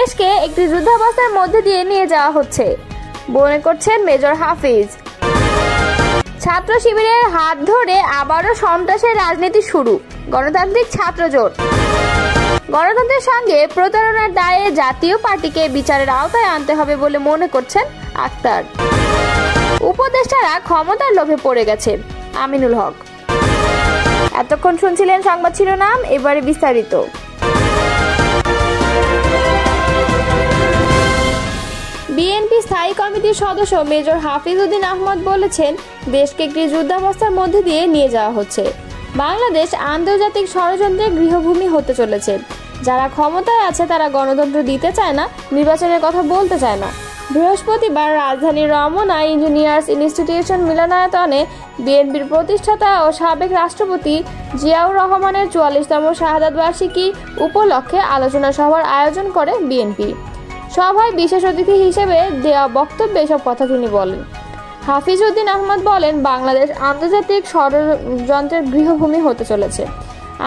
দেশকে একটি যুদ্ধাবস্থার মধ্যে দিয়ে নিয়ে যাওয়া হচ্ছে মনে করছেন মেজর হাফিজ। ছাত্র শিবিরের হাত ধরে আবারও সন্ত্রাসের রাজনীতি শুরু, গণতান্ত্রিক ছাত্র জোট। গণতন্ত্রের সঙ্গে প্রতারণার দায়ে জাতীয় পার্টিকে বিচারের আওতায় আনতে হবে বলে মনে করছেন আক্তার। উপদেষ্টারা ক্ষমতার লোভে পড়ে গেছে, আমিনুল হক। এতক্ষণ শুনছিলেন সংবাদ শিরোনাম, এবারে বিস্তারিত। বিএনপি স্থায়ী কমিটির সদস্য মেজর হাফিজ উদ্দিন আহমদ বলেছেন, দেশকে একটি যুদ্ধাবস্থার মধ্যে দিয়ে নিয়ে যাওয়া হচ্ছে। বাংলাদেশ আন্তর্জাতিক ষড়যন্ত্রের গৃহভূমি হতে চলেছে। যারা ক্ষমতায় আছে তারা গণতন্ত্র দিতে চায় না, নির্বাচনের কথা বলতে চায় না। বৃহস্পতিবার রাজধানীর রমনা ইঞ্জিনিয়ার্স ইনস্টিটিউশন মিলনায়তনে বিএনপির প্রতিষ্ঠাতা ও সাবেক রাষ্ট্রপতি জিয়াউর রহমানের ৪৪তম শাহাদাত বার্ষিকী উপলক্ষে আলোচনা সভার আয়োজন করে বিএনপি। সভায় বিশেষ অতিথি হিসেবে দেওয়া বক্তব্যে এসব কথা তিনি বলেন। হাফিজ উদ্দিন আহমদ বলেন, বাংলাদেশ আন্তর্জাতিক ষড়যন্ত্রের গৃহভূমি হতে চলেছে।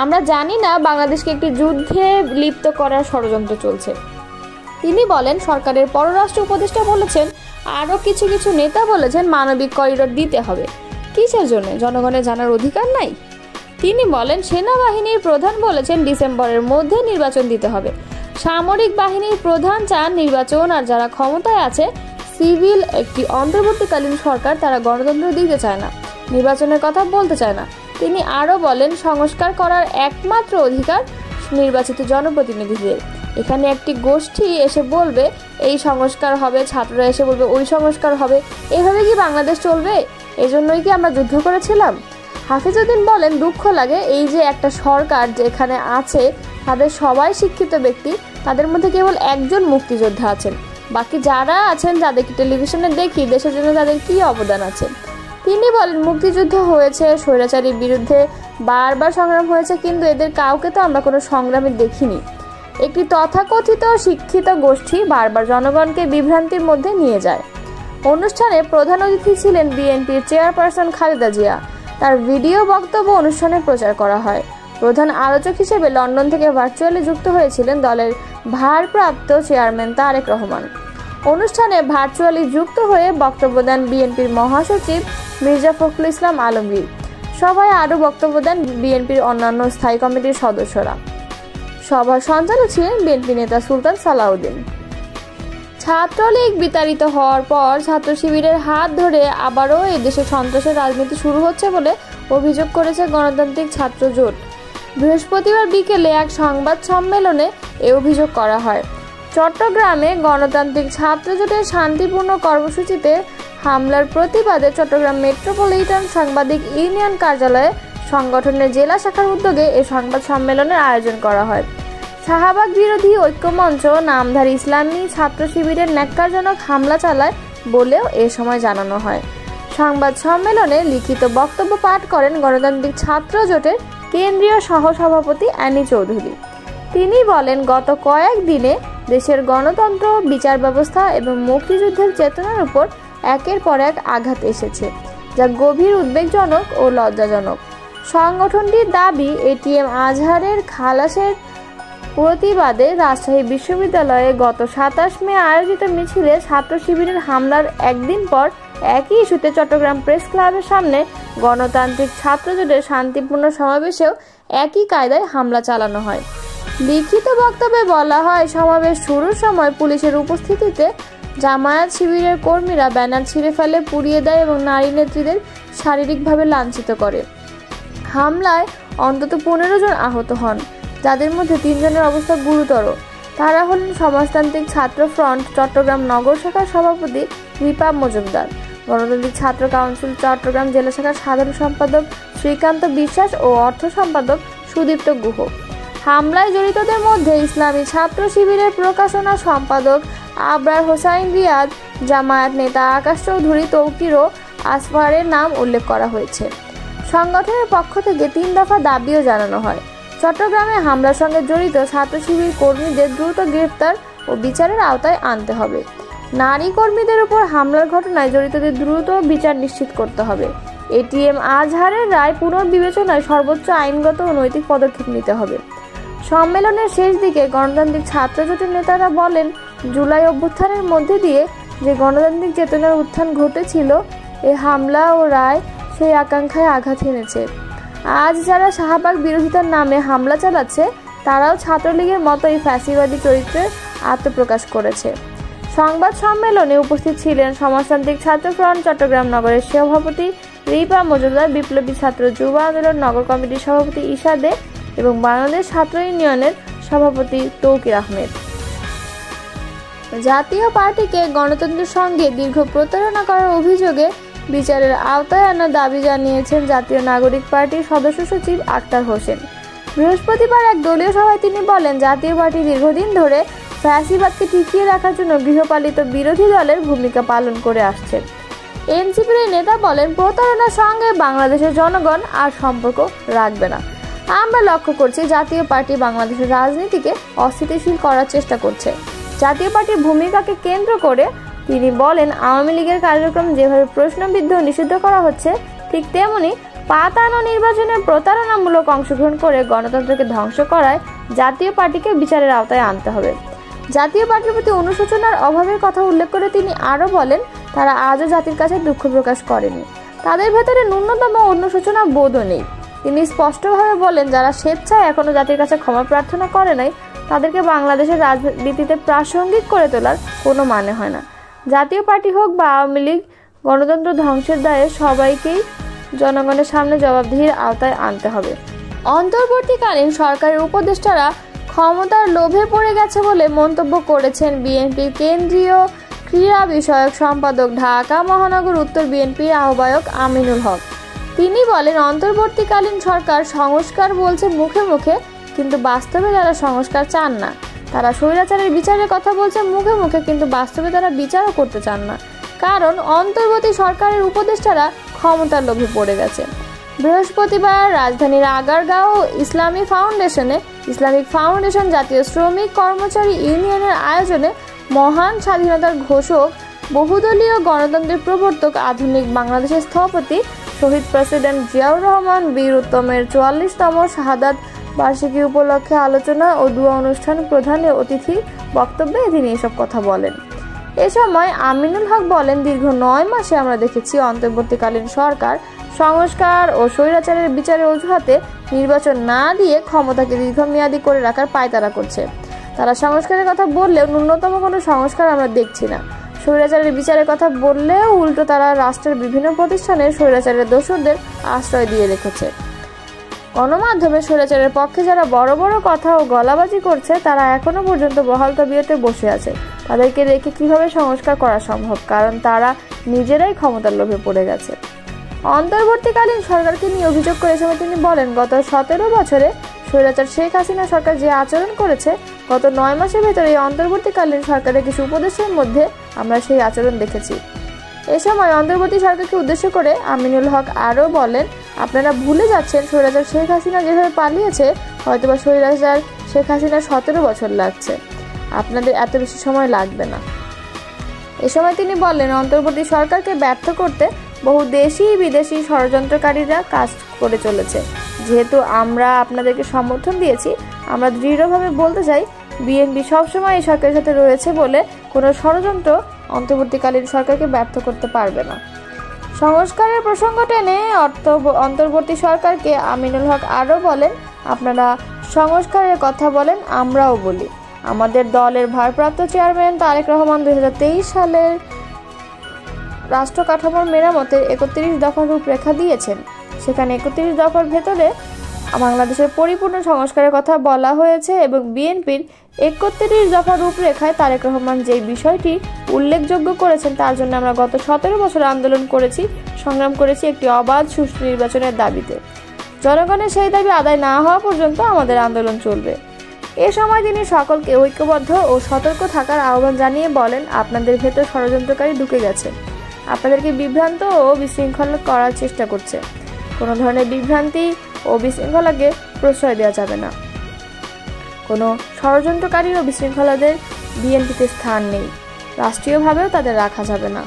আমরা জানি না বাংলাদেশকে একটি যুদ্ধে লিপ্ত করার ষড়যন্ত্র চলছে। তিনি বলেন, সরকারের পররাষ্ট্র উপদেষ্টা বলেছেন, আরও কিছু নেতা বলেছেন মানবিক করিডোর দিতে হবে। কিসের জন্য? জনগণের জানার অধিকার নাই? তিনি বলেন, সেনাবাহিনীর প্রধান বলেছেন ডিসেম্বরের মধ্যে নির্বাচন দিতে হবে। সামরিক বাহিনীর প্রধান চান নির্বাচন, আর যারা ক্ষমতায় আছে সিভিল একটি অন্তর্বর্তীকালীন সরকার, তারা গণতন্ত্র দিতে চায় না, নির্বাচনের কথা বলতে চায় না। তিনি আরও বলেন, সংস্কার করার একমাত্র অধিকার নির্বাচিত জনপ্রতিনিধিদের। এখানে একটি গোষ্ঠী এসে বলবে এই সংস্কার হবে, ছাত্ররা এসে বলবে ওই সংস্কার হবে। এভাবে কি বাংলাদেশ চলবে? এজন্যই কি আমরা যুদ্ধ করেছিলাম? হাফিজউদ্দিন বলেন, দুঃখ লাগে এই যে একটা সরকার যেখানে আছে তাদের সবাই শিক্ষিত ব্যক্তি, তাদের মধ্যে কেবল একজন মুক্তিযোদ্ধা আছেন। বাকি যারা আছেন, যাদেরকে টেলিভিশনে দেখি, দেশের জন্য তাদের কি অবদান আছে? তিনি বলেন, মুক্তিযুদ্ধ হয়েছে, স্বৈরাচারীর বিরুদ্ধে বারবার সংগ্রাম হয়েছে, কিন্তু এদের কাউকে তো আমরা কোনো সংগ্রামে দেখিনি। একটি তথাকথিত শিক্ষিত গোষ্ঠী বারবার জনগণকে বিভ্রান্তির মধ্যে নিয়ে যায়। অনুষ্ঠানে প্রধান অতিথি ছিলেন বিএনপির চেয়ারপারসন খালেদা জিয়া। তার ভিডিও বক্তব্য অনুষ্ঠানে প্রচার করা হয়। প্রধান আলোচক হিসেবে লন্ডন থেকে ভার্চুয়ালি যুক্ত হয়েছিলেন দলের ভারপ্রাপ্ত চেয়ারম্যান তারেক রহমান। অনুষ্ঠানে ভার্চুয়ালি যুক্ত হয়ে বক্তব্য দেন বিএনপির মহাসচিব মির্জা ফখরুল ইসলাম আলমগীর। সভায় আরও বক্তব্য দেন বিএনপির অন্যান্য স্থায়ী কমিটির সদস্যরা। সভার সঞ্চালক ছিলেন বিএনপি নেতা সুলতান সালাউদ্দিন। ছাত্রলীগ বিতাড়িত হওয়ার পর ছাত্র শিবিরের হাত ধরে আবারও এদেশে সন্ত্রাসের রাজনীতি শুরু হচ্ছে বলে অভিযোগ করেছে গণতান্ত্রিক ছাত্র জোট। বৃহস্পতিবার বিকেলে এক সংবাদ সম্মেলনে এ অভিযোগ করা হয়। চট্টগ্রামে গণতান্ত্রিক ছাত্র জোটের শান্তিপূর্ণ কর্মসূচিতে হামলার প্রতিবাদে চট্টগ্রাম মেট্রোপলিটন সাংবাদিক ইউনিয়ন কার্যালয়ে সংগঠনের জেলা শাখার উদ্যোগে এ সংবাদ সম্মেলনের আয়োজন করা হয়। শাহবাগ বিরোধী ঐক্যমঞ্চ নামধারী ইসলামী ছাত্র শিবিরের ন্যাক্কারজনক হামলা চালায় বলেও এ সময় জানানো হয়। সংবাদ সম্মেলনে লিখিত বক্তব্য পাঠ করেন গণতান্ত্রিক ছাত্র জোটের কেন্দ্রীয় সহসভাপতি অ্যানি চৌধুরী। তিনি বলেন, গত কয়েক দিনে দেশের গণতন্ত্র, বিচার ব্যবস্থা এবং মুক্তিযুদ্ধের চেতনার উপর একের পর এক আঘাত এসেছে, যা গভীর উদ্বেগজনক ও লজ্জাজনক। সংগঠনটির দাবি, এটিএম আজহারের খালাসের প্রতিবাদে রাজশাহী বিশ্ববিদ্যালয়ে গত ২৭ মে আয়োজিত মিছিলে ছাত্র শিবিরের হামলার একদিন পর একই ইস্যুতে চট্টগ্রাম প্রেস ক্লাবের সামনে গণতান্ত্রিক ছাত্র জোটের শান্তিপূর্ণ সমাবেশেও একই কায়দায় হামলা চালানো হয়। লিখিত বক্তব্যে বলা হয়, সমাবেশ শুরুর সময় পুলিশের উপস্থিতিতে জামায়াত শিবিরের কর্মীরা ব্যানার ছিঁড়ে ফেলে, পুড়িয়ে দেয় এবং নারী নেত্রীদের শারীরিকভাবে লাঞ্ছিত করে। হামলায় অন্তত ১৫ জন আহত হন, যাদের মধ্যে ৩ জনের অবস্থা গুরুতর। তারা হলেন সমাজতান্ত্রিক ছাত্র ফ্রন্ট চট্টগ্রাম নগর শাখার সভাপতি রিপা মজুমদার, গণতান্ত্রিক ছাত্র কাউন্সিল চট্টগ্রাম জেলা শাখার সাধারণ সম্পাদক শ্রীকান্ত বিশ্বাস ও অর্থ সম্পাদক সুদীপ্ত গুহ। হামলায় জড়িতদের মধ্যে ইসলামী ছাত্র শিবিরের প্রকাশনা সম্পাদক আবরার হোসাইন রিয়াদ, জামায়াত নেতা আকাশ চৌধুরী, তৌকির ও আসফারের নাম উল্লেখ করা হয়েছে। সংগঠনের পক্ষ থেকে ৩ দফা দাবিও জানানো হয়। চট্টগ্রামে হামলার সঙ্গে জড়িত ছাত্র শিবির কর্মীদের দ্রুত গ্রেফতার ও বিচারের আওতায় আনতে হবে। নারী কর্মীদের উপর হামলার ঘটনায় জড়িতদের দ্রুত বিচার নিশ্চিত করতে হবে। এটিএম আজহারের রায় পুনর্বিবেচনায় সর্বোচ্চ আইনগত ও নৈতিক পদক্ষেপ নিতে হবে। সম্মেলনের শেষ দিকে গণতান্ত্রিক ছাত্র জোটের নেতারা বলেন, জুলাই অভ্যুত্থানের মধ্যে দিয়ে যে গণতান্ত্রিক চেতনার উত্থান ঘটেছিল, এ হামলা ও রায় সেই আকাঙ্ক্ষায় আঘাত হেনেছে। আজ যারা শাহবাগ বিরোধিতার নামে হামলা চালাচ্ছে, তারাও ছাত্রলীগের মতোই ফ্যাসিবাদী চরিত্রের আত্মপ্রকাশ করেছে। সংবাদ সম্মেলনে উপস্থিত ছিলেন সমাজতান্ত্রিক ছাত্র ফ্রন্ট চট্টগ্রাম নগরের সভাপতি রিপা মজুমদার, বিপ্লবী ছাত্র যুব আন্দোলন নগর কমিটির সভাপতি ঈশা দে এবং বাংলাদেশ ছাত্র ইউনিয়নের সভাপতি তৌকির আহমেদ। জাতীয় পার্টিকে গণতন্ত্রের সঙ্গে দীর্ঘ প্রতারণা করার অভিযোগে বিচারের আওতায় আনার দাবি জানিয়েছেন জাতীয় নাগরিক পার্টির সদস্য সচিব আক্তার হোসেন। বৃহস্পতিবার এক দলীয় সভায় তিনি বলেন, জাতীয় পার্টি দীর্ঘদিন ধরে ফ্যাসিবাদকে টিকিয়ে রাখার জন্য গৃহপালিত বিরোধী দলের ভূমিকা পালন করে আসছে। এনসিপির এই নেতা বলেন, প্রতারণার সঙ্গে বাংলাদেশের জনগণ আর সম্পর্ক রাখবে না। আমরা লক্ষ্য করছি জাতীয় পার্টি বাংলাদেশের রাজনীতিকে অস্থিতিশীল করার চেষ্টা করছে। জাতীয় পার্টির ভূমিকাকে কেন্দ্র করে তিনি বলেন, আওয়ামী লীগের কার্যক্রম যেভাবে প্রশ্নবিদ্ধ ও নিষিদ্ধ করা হচ্ছে, ঠিক তেমনি পাতানো নির্বাচনে প্রতারণামূলক অংশগ্রহণ করে গণতন্ত্রকে ধ্বংস করায় জাতীয় পার্টিকে বিচারের আওতায় আনতে হবে। জাতীয় পার্টির প্রতি অনুশোচনার অভাবের কথা উল্লেখ করে তিনি আরও বলেন, তারা আজও জাতির কাছে দুঃখ প্রকাশ করেনি, তাদের ভেতরে ন্যূনতম অনুশোচনা বোধও নেই। তিনি স্পষ্টভাবে বলেন, যারা স্বেচ্ছায় এখনো জাতির কাছে ক্ষমা প্রার্থনা করে নাই, তাদেরকে বাংলাদেশের রাজনীতিতে প্রাসঙ্গিক করে তোলার কোনো মানে হয় না। জাতীয় পার্টি হোক বা আওয়ামী লীগ, গণতন্ত্র ধ্বংসের দায়ে সবাইকেই জনগণের সামনে জবাবদিহির আওতায় আনতে হবে। অন্তর্বর্তীকালীন সরকারের উপদেষ্টারা ক্ষমতার লোভে পড়ে গেছে বলে মন্তব্য করেছেন বিএনপির কেন্দ্রীয় ক্রীড়া বিষয়ক সম্পাদক, ঢাকা মহানগর উত্তর বিএনপির আহ্বায়ক আমিনুল হক। তিনি বলেন, অন্তর্বর্তীকালীন সরকার সংস্কার বলছে মুখে মুখে, কিন্তু বাস্তবে তারা সংস্কার চান না। তারা স্বৈরাচারের বিচারের কথা বলছে মুখে মুখে, কিন্তু বাস্তবে তারা বিচারও করতে চান না, কারণ অন্তর্বর্তী সরকারের উপদেষ্টারা ক্ষমতার লোভে পড়ে গেছে। বৃহস্পতিবার রাজধানীর আগারগাঁও ইসলামিক ফাউন্ডেশন জাতীয় শ্রমিক কর্মচারী ইউনিয়নের আয়োজনে মহান স্বাধীনতার ঘোষক, বহুদলীয় গণতন্ত্রের প্রবর্তক, আধুনিক বাংলাদেশের স্থপতি শহীদ প্রেসিডেন্ট জিয়াউর রহমান বীর উত্তমের ৪৪তম শাহাদাত বার্ষিকী উপলক্ষে আলোচনা ও দুয়া অনুষ্ঠান প্রধান অতিথির বক্তব্যে তিনি এসব কথা বলেন। এ সময় আমিনুল হক বলেন, দীর্ঘ ৯ মাসে আমরা দেখেছি অন্তর্বর্তীকালীন সরকার সংস্কার ও স্বৈরাচারের বিচারের অজুহাতে নির্বাচন না দিয়ে ক্ষমতাকে দীর্ঘমেয়াদী করে রাখার পায়তারা করছে। তারা সংস্কারের কথা বললেও ন্যূনতম কোনো সংস্কার আমরা দেখছি না। স্বৈরাচারের বিচারের কথা বললেও উল্টো তারা রাষ্ট্রের বিভিন্ন প্রতিষ্ঠানে স্বৈরাচারের দোষরদের আশ্রয় দিয়ে রেখেছে। গণমাধ্যমে স্বৈরাচারের পক্ষে যারা বড় বড় কথা ও গলাবাজি করছে, তারা এখনো পর্যন্ত বহাল তবিয়তে বসে আছে। তাদেরকে রেখে কিভাবে সংস্কার করা সম্ভব, কারণ তারা নিজেরাই ক্ষমতার লোভে পড়ে গেছে। অন্তর্বর্তীকালীন সরকারকে নিয়ে অভিযোগ করে সময় তিনি বলেন, গত ১৭ বছরে স্বৈরাচার শেখ হাসিনা সরকার যে আচরণ করেছে, গত ৯ মাসের ভেতরে এই অন্তর্বর্তীকালীন সরকারের কিছু উপদেশের মধ্যে আমরা সেই আচরণ দেখেছি। এ সময় অন্তর্বর্তী সরকারকে উদ্দেশ্য করে আমিনুল হক আরও বলেন, আপনারা ভুলে যাচ্ছেন স্বৈরাচার শেখ হাসিনা যেভাবে পালিয়েছে, হয়তোবা স্বৈরাচার শেখ হাসিনার ১৭ বছর লাগছে, আপনাদের এত বেশি সময় লাগবে না। এ সময় তিনি বলেন, অন্তর্বর্তী সরকারকে ব্যর্থ করতে বহু দেশি বিদেশি ষড়যন্ত্রকারীরা কাজ করে চলেছে। যেহেতু আমরা আপনাদেরকে সমর্থন দিয়েছি, আমরা দৃঢ়ভাবে বলতে চাই, বিএনপি সবসময় এই সরকারের সাথে রয়েছে বলে কোনো ষড়যন্ত্র অন্তর্বর্তীকালীন সরকারকে ব্যর্থ করতে পারবে না। সংস্কারের প্রসঙ্গ টেনে অন্তর্বর্তী সরকারকে আমিনুল হক আরও বলেন, আপনারা সংস্কারের কথা বলেন, আমরাও বলি। আমাদের দলের ভারপ্রাপ্ত চেয়ারম্যান তারেক রহমান ২০২৩ সালের রাষ্ট্র কাঠামোর মেরামতের ৩১ দফার রূপরেখা দিয়েছেন। সেখানে ৩১ দফার ভেতরে বাংলাদেশের পরিপূর্ণ সংস্কারের কথা বলা হয়েছে এবং বিএনপির ৩১ দফার রূপরেখায় তারেক রহমান যে বিষয়টি উল্লেখযোগ্য করেছেন, তার জন্য আমরা গত ১৭ বছর আন্দোলন করেছি, সংগ্রাম করেছি একটি অবাধ সুষ্ঠু নির্বাচনের দাবিতে। জনগণের সেই দাবি আদায় না হওয়া পর্যন্ত আমাদের আন্দোলন চলবে। এ সময় তিনি সকলকে ঐক্যবদ্ধ ও সতর্ক থাকার আহ্বান জানিয়ে বলেন, আপনাদের ভেতর ষড়যন্ত্রকারী ঢুকে গেছে, আপনাদেরকে বিভ্রান্ত ও বিশৃঙ্খল করার চেষ্টা করছে। কোনো ধরনের বিভ্রান্তি ও বিশৃঙ্খলাকে প্রশ্রয় দেওয়া যাবে না। কোনো ষড়যন্ত্রকারী ও বিশৃঙ্খলাদের বিএনপিতে স্থান নেই, রাষ্ট্রীয়ভাবেও তাদের রাখা যাবে না।